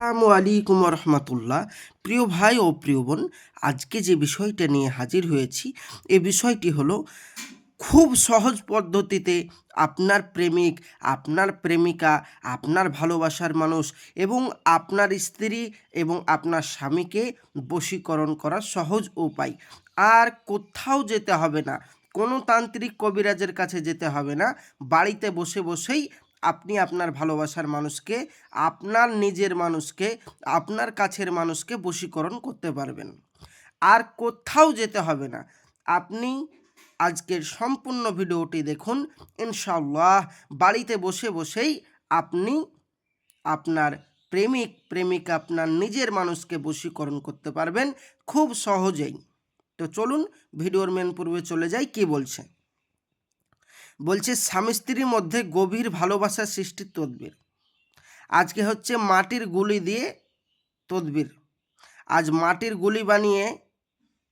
আসসালামু আলাইকুম রহমতুল্লাহ। প্রিয় ভাই ও প্রিয় বোন, আজকে যে বিষয়টা নিয়ে হাজির হয়েছি, এই বিষয়টি হলো খুব সহজ পদ্ধতিতে আপনার প্রেমিক, আপনার প্রেমিকা, আপনার ভালোবাসার মানুষ এবং আপনার স্ত্রী এবং আপনার স্বামীকে বশীকরণ করার সহজ উপায়। আর কোথাও যেতে হবে না, কোনো তান্ত্রিক কবিরাজের কাছে যেতে হবে না। বাড়িতে বসে বসেই আপনি আপনার ভালোবাসার মানুষকে, আপনার নিজের মানুষকে, আপনার কাছের মানুষকে বশীকরণ করতে পারবেন। আর কোথাও যেতে হবে না। আপনি আজকের সম্পূর্ণ ভিডিওটি দেখুন। ইনশাআল্লাহ বাড়িতে বসে বসেই আপনি আপনার প্রেমিক প্রেমিকা, আপনার নিজের মানুষকে বশীকরণ করতে পারবেন খুব সহজেই। তো চলুন ভিডিওর মেন পূর্বে চলে যাই। কি বলছে? বলছে স্বামী স্ত্রীর মধ্যে গভীর ভালোবাসার সৃষ্টির তদবির। আজকে হচ্ছে মাটির গুলি দিয়ে তদবির। আজ মাটির গুলি বানিয়ে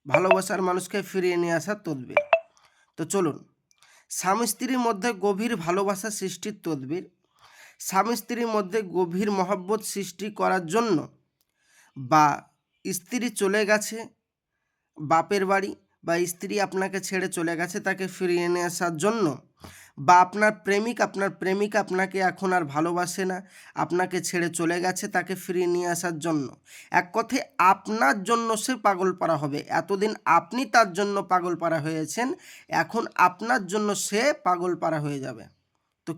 ভালোবাসার মানুষকে ফিরিয়ে নিয়ে আসার তদবির। তো চলুন, স্বামী স্ত্রীর মধ্যে গভীর ভালোবাসা সৃষ্টির তদবির। স্বামী স্ত্রীর মধ্যে গভীর মহব্বত সৃষ্টি করার জন্য, বা স্ত্রী চলে গেছে বাপের বাড়ি, বা স্ত্রী আপনাকে ছেড়ে চলে গেছে তাকে ফিরিয়ে নিয়ে আসার জন্য, বা আপনার প্রেমিক আপনার প্রেমিকা আপনাকে এখন আর ভালোবাসে না, আপনাকে ছেড়ে চলে গেছে তাকে ফিরিয়ে নিয়ে আসার জন্য। এক কথায় আপনার জন্য সে পাগলপাড়া হবে। এতদিন আপনি তার জন্য পাগলপাড়া হয়েছেন, এখন আপনার জন্য সে পাগলপাড়া হয়ে যাবে। তো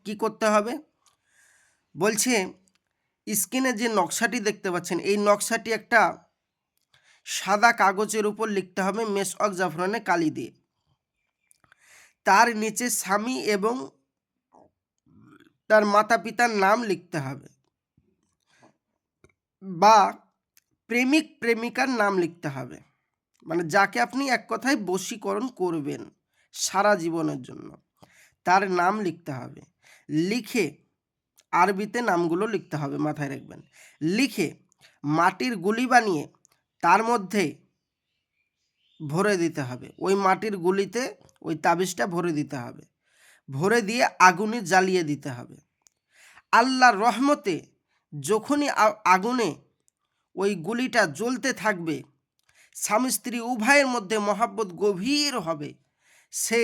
কি করতে হবে? বলছে স্ক্রিনে যে নকশাটি দেখতে পাচ্ছেন, এই নকশাটি একটা সাদা কাগজের উপর লিখতে হবে মেসওয়াক জাফরানে কালি দিয়ে। তার নিচে স্বামী এবং তার মাতা পিতার নাম লিখতে হবে, বা প্রেমিক প্রেমিকার নাম লিখতে হবে, মানে যাকে আপনি এক কথায় বশীকরণ করবেন সারা জীবনের জন্য, তার নাম লিখতে হবে। লিখে আরবিতে নামগুলো লিখতে হবে, মাথায় রাখবেন। লিখে মাটির গুলি বানিয়ে তার মধ্যে ভরে দিতে হবে। ওই মাটির গুলিতে ওই তাবিজটা ভরে দিতে হবে। ভরে দিয়ে আগুনে জ্বালিয়ে দিতে হবে। আল্লাহর রহমতে যখনই আগুনে ওই গুলিটা জ্বলতে থাকবে, স্বামী স্ত্রী উভয়ের মধ্যে মহাব্বত গভীর হবে। সে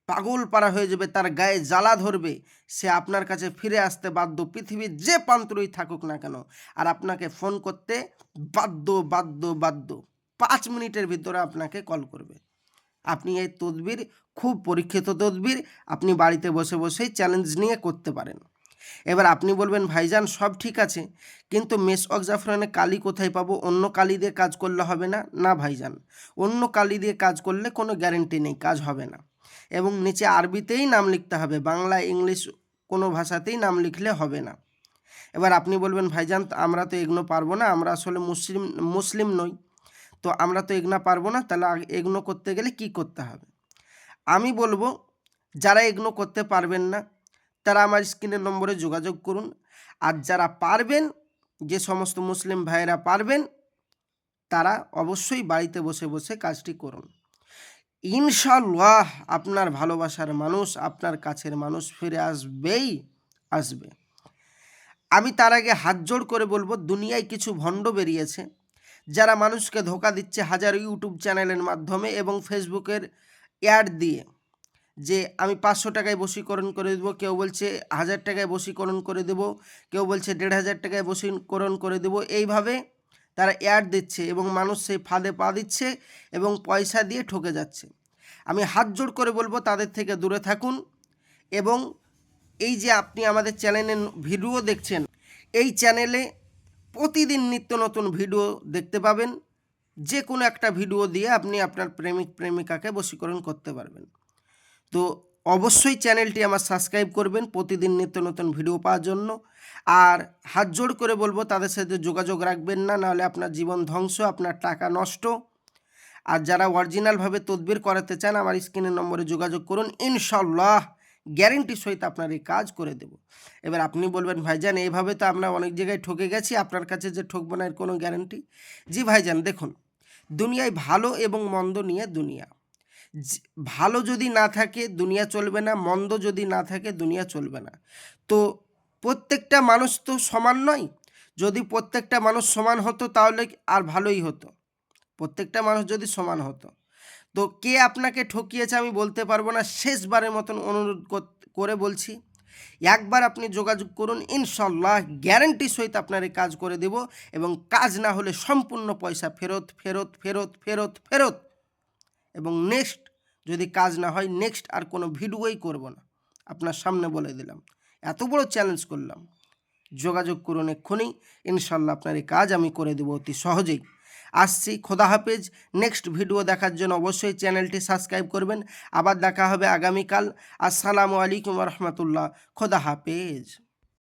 পাগল পারা হয়ে যাবে, তার গায়ে জ্বালা ধরবে, সে আপনার কাছে ফিরে আসতে বাধ্য, পৃথিবীর যে প্রান্তরেই থাকুক না কেন। আর আপনাকে ফোন করতে বাধ্য বাধ্য বাধ্য 5 মিনিটের ভিতরে আপনাকে কল করবে। আপনি এই তদবির, খুব পরীক্ষিত তদবির, আপনি বাড়িতে বসে বসেই চ্যালেঞ্জ নিয়ে করতে পারেন। এবার আপনি বলবেন ভাইজান সব ঠিক আছে, কিন্তু মেসওয়াক জাফরানে কালি কোথায় পাবো? অন্য কালি দিয়ে কাজ করলে হবে না? না ভাইজান, অন্য কালি দিয়ে কাজ করলে কোনো গ্যারেন্টি নেই, কাজ হবে না। এবং নিচে আরবিতেই নাম লিখতে হবে, বাংলা ইংলিশ কোনো ভাষাতেই নাম লিখলে হবে না। এবার আপনি বলবেন ভাইজান আমরা তো এগুলো পারবো না, আমরা আসলে মুসলিম নই, তো আমরা তো এগুলো পারবো না, তাহলে এগুলো করতে গেলে কি করতে হবে? আমি বলবো যারা এগুলো করতে পারবেন না তারা আমার স্ক্রিনের নম্বরে যোগাযোগ করুন। আর যারা পারবেন, যে সমস্ত মুসলিম ভাইয়েরা পারবেন, তারা অবশ্যই বাড়িতে বসে বসে কাজটি করুন। ইনশাআল্লাহ আপনার ভালোবাসার মানুষ, আপনার কাছের মানুষ ফিরে আসবেই আসবে। আমি তার আগে হাত জোড় করে বলবো, দুনিয়ায় কিছু ভণ্ড বেরিয়েছে যারা মানুষকে ধোঁকা দিচ্ছে হাজার ইউটিউব চ্যানেলের মাধ্যমে এবং ফেসবুকের অ্যাড দিয়ে, যে আমি 500 টাকায় বশীকরণ করে দেবো, কেউ বলছে 1000 টাকায় বশীকরণ করে দেবো, কেউ বলছে 1500 টাকায় বশীকরণ করে দেবো। এইভাবে তারা অ্যাড দিচ্ছে এবং মানুষ সেই ফাঁদে পা দিচ্ছে এবং পয়সা দিয়ে ঠকে যাচ্ছে। আমি হাত জোড় করে বলবো তাদের থেকে দূরে থাকুন। এবং এই যে আপনি আমাদের চ্যানেলে ভিডিও দেখছেন, এই চ্যানেলে প্রতিদিন নিত্য নতুন ভিডিও দেখতে পাবেন। যে কোনো একটা ভিডিও দিয়ে আপনি আপনার প্রেমিক প্রেমিকাকে বশীকরণ করতে পারবেন। তো অবশ্যই চ্যানেলটি আমার সাবস্ক্রাইব করবেন প্রতিদিন নিত্য নতুন ভিডিও পাওয়ার জন্য। আর হাত জোড় করে বলবো তাদের সাথে যোগাযোগ রাখবেন না, নাহলে আপনার জীবন ধ্বংস, আপনার টাকা নষ্ট। আর যারা অরিজিনালভাবে তদবির করাতে চান আমার স্ক্রিনের নম্বরে যোগাযোগ করুন, ইনশাল্লাহ গ্যারেন্টি সহিত আপনার এই কাজ করে দেব। এবার আপনি বলবেন ভাইজান এইভাবে তো আমরা অনেক জায়গায় ঠকে গেছি, আপনার কাছে যে ঠকবো না এর কোনো গ্যারেন্টি? জি ভাইজান দেখুন, দুনিয়ায় ভালো এবং মন্দ নিয়ে দুনিয়া। ভালো যদি না থাকে দুনিয়া চলবে না, মন্দ যদি না থাকে দুনিয়া চলবে না। তো প্রত্যেকটা মানুষ তো সমান নয়। যদি প্রত্যেকটা মানুষ সমান হতো তাহলে আর ভালোই হতো। প্রত্যেকটা মানুষ যদি সমান হতো। তো কে আপনাকে ঠকিয়েছে আমি বলতে পারবো না। শেষবারের মতন অনুরোধ করে বলছি, একবার আপনি যোগাযোগ করুন, ইনশাল্লাহ গ্যারান্টি সহিত আপনার এই কাজ করে দেব, এবং কাজ না হলে সম্পূর্ণ পয়সা ফেরত ফেরত ফেরত ফেরত ফেরত। এবং নেক্সট যদি কাজ না হয়, নেক্সট আর কোনো ভিডিওই করব না, আপনার সামনে বলে দিলাম। এত বড় চ্যালেঞ্জ করলাম। যোগাযোগ করুন এক্ষুনি, ইনশাল্লাহ আপনার এই কাজ আমি করে দেবো অতি সহজেই। আসছি, খোদা হাফেজ। নেক্সট ভিডিও দেখার জন্য অবশ্যই চ্যানেলটি সাবস্ক্রাইব করবেন। আবার দেখা হবে আগামীকাল। আসসালামু আলাইকুম রহমতুল্লাহ। খোদা হাফেজ।